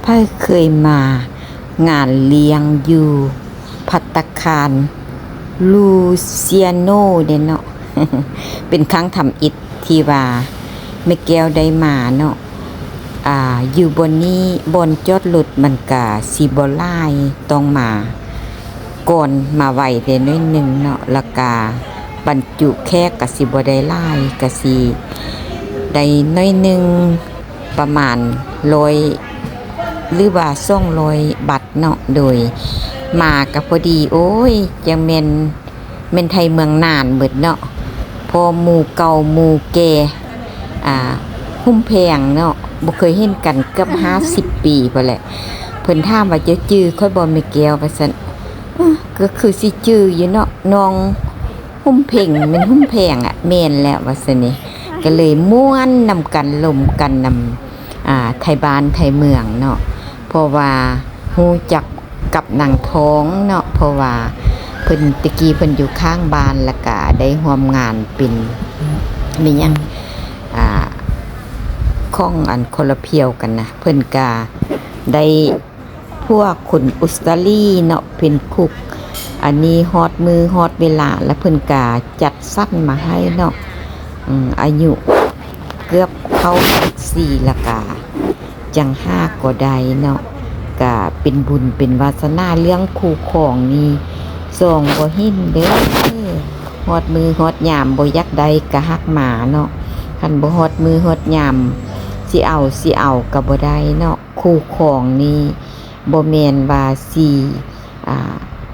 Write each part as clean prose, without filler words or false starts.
พ่อเคยมางานเลี้ยงอยู่ภัตตาคารลูเซียโนเด้เนาะ เป็นครั้งทำอิฐที่ว่าแม่แก้วได้มาเนาะอยู่บนนี้บนจอดรถมันก็สิบ่หลายต้องมาก่อนมาไว้แต่น้อยหนึงเนาะแล้วก็บรรจุแขกก็สิบ่ได้หลายก็สิได้น้อยหนึงประมาณ100หรือว่า200บัตรเนาะโดยมาก็พอดีโอ้ยจังแม่นไทยเมืองน่านเบิดเนาะพอหมู่เก่าหมู่แก่หุ้มแพงเนาะบ่เคยเห็นกันเกือบ50 ปีพุ่นแหละเพิ่นถามว่าจะจื้อค่อยบ่แม่แก้วว่าซั่นก็คือสิจื้ออยู่เนาะน้องหุ้มเพ่งมันหุ้มแพงแม่นแล้วว่าซั่นนี่ก็เลยม่วนนำกันลมกันนำไทยบ้านไทยเมืองเนาะเพราะว่าฮู้จักกับนางท้องเนาะเพราะว่าเพิ่นตะกี้เพิ่นอยู่ข้างบ้านแล้วก็ได้ร่วมงานเป็นมีหยังของอันคนละเพียวกันนะเพิ่นก็ได้พวกคนอุสตาลีเนาะเป็นคุกอันนี้ฮอดมือฮอดเวลาแล้วเพิ่นก็จัดสั้นมาให้เนาะอายุเกือบเข้า4ละกาจัง5ก็ได้เนาะก็เป็นบุญเป็นวาสนาเรื่องคู่ของนี่ส่งบ่เห็นเด้อฮอดมือฮอดยามบ่อยากได้ก็ฮักหมาเนาะคันบ่ฮอดมือฮอดยามสิเอาก็บ่ได้เนาะคู่ของนี่บ่แม่นว่าสิ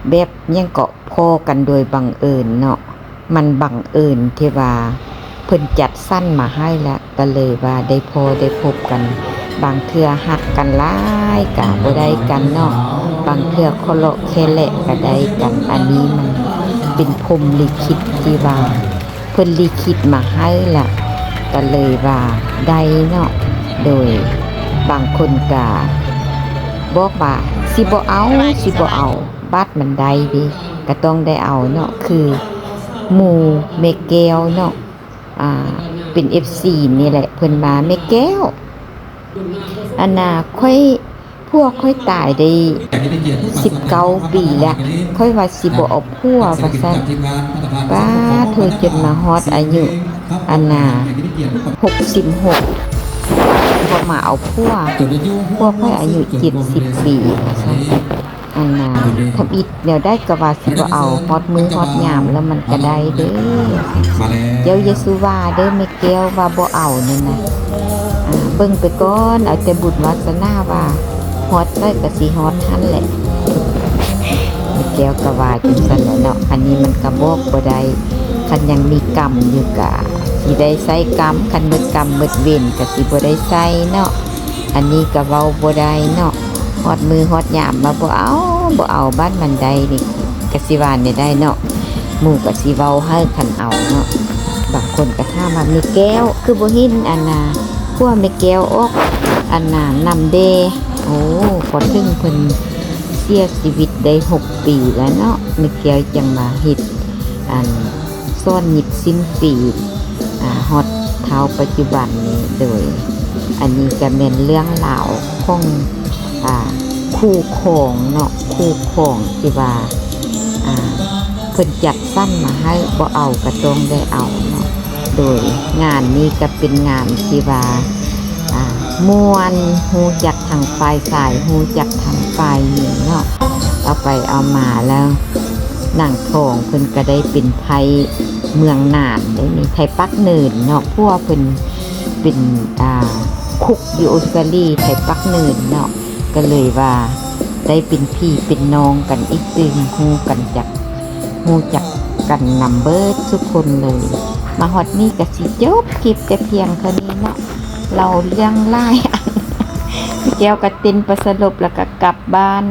แบบยังเกาะพอกันโดยบังเอิญเนาะมันบังเอิญที่ว่าเพิ่นจัดสั้นมาให้แล้วก็เลยว่าได้พอได้พบกันบางเทื่อฮักกันหลายก็บ่ได้กันเนาะบางเทื่อเคาะแค่แหละก็ได้กันอันนี้มันเป็นพรหมลิขิตที่ว่าเพิ่นลิขิตมาให้ล่ะก็เลยว่าได้เนาะโดยบางคนก็บอกว่าสิบ่เอาบัตรมันได้ดิก็ต้องได้เอาเนาะคือหมู่แม่แก้วเนาะเป็น FC นี่แหละเพิ่นมาแม่แก้วอันน่ะพวกค่อยตายได้19 ปีแล้วค่อยว่าสิบ่เอาผัวว่าซั่นป้าเธอจนมาฮอดอายุอันน่ะ66พอมาเอาผัวค่อยอายุ70 ปีว่าซั่นอันน่ะทำอิดเดี๋ยวได้ก็ว่าสิบ่เอาฮอดมือฮอดยามแล้วมันก็ได้เด้อเดี๋ยวเยซูว่าเด้อแม่แก้วว่าบ่เอานั่นน่ะเบิ่งไปก่อนเอาแต่บุญวาสนาว่าฮอดได้ก็สิฮอดทันแหละแม่แก้วก็ว่าจังซั่นแหละเนาะอันนี้มันก็บอกบ่ได้คันยังมีกรรมอยู่ก็สิได้ใช้กรรมคันหมดกรรมหมดเวรก็สิบ่ได้ใช้เนาะอันนี้ก็เว้าบ่ได้เนาะฮอดมือฮอดยามมาบ่เอาบ้านมันได้นี่ก็สิว่าเนี่ยได้เนาะหมู่ก็สิเว้าให้คันเอาเนาะบางคนก็ถามว่าแม่แก้วคือบ่เห็นอันน่ะพวกแม่แก้วออกอันน่ะนำเดโอ้พอถึงเพิ่นเสียชีวิตได้6 ปีแล้วเนาะแม่แก้วจังมาเฮ็ดอันซ่อนหยิบสิ้นปีฮอดเท้าปัจจุบันนี้โดยอันนี้ก็เป็นเรื่องราวของคู่ของเนาะคู่ของที่ว่าเพิ่นจัดสั้นมาให้บ่เอาก็ต้องได้เอาเนาะโดยงานนี้ก็เป็นงานที่ว่าม่วนฮู้จักทางฝ่ายชายฮู้จักทางฝ่ายหญิงเนาะเอาไปเอามาแล้วนางทองเพิ่นก็ได้เป็นไทยเมืองน่านได้มีไทยปักเนินเนาะพวกเพิ่นเป็นคุกอยู่ออสเตรเลียไทยปักเนินเนาะก็เลยว่าได้เป็นพี่เป็นน้องกันอีกตึงฮู้จักกันนำเบิดทุกคนเลยมาฮอดนี้ก็สิจบคลิปแต่เพียงเท่านี้เนาะเราเรื่องหลายอันแก้วก็เต้นประสลบแล้วก็กลับบ้าน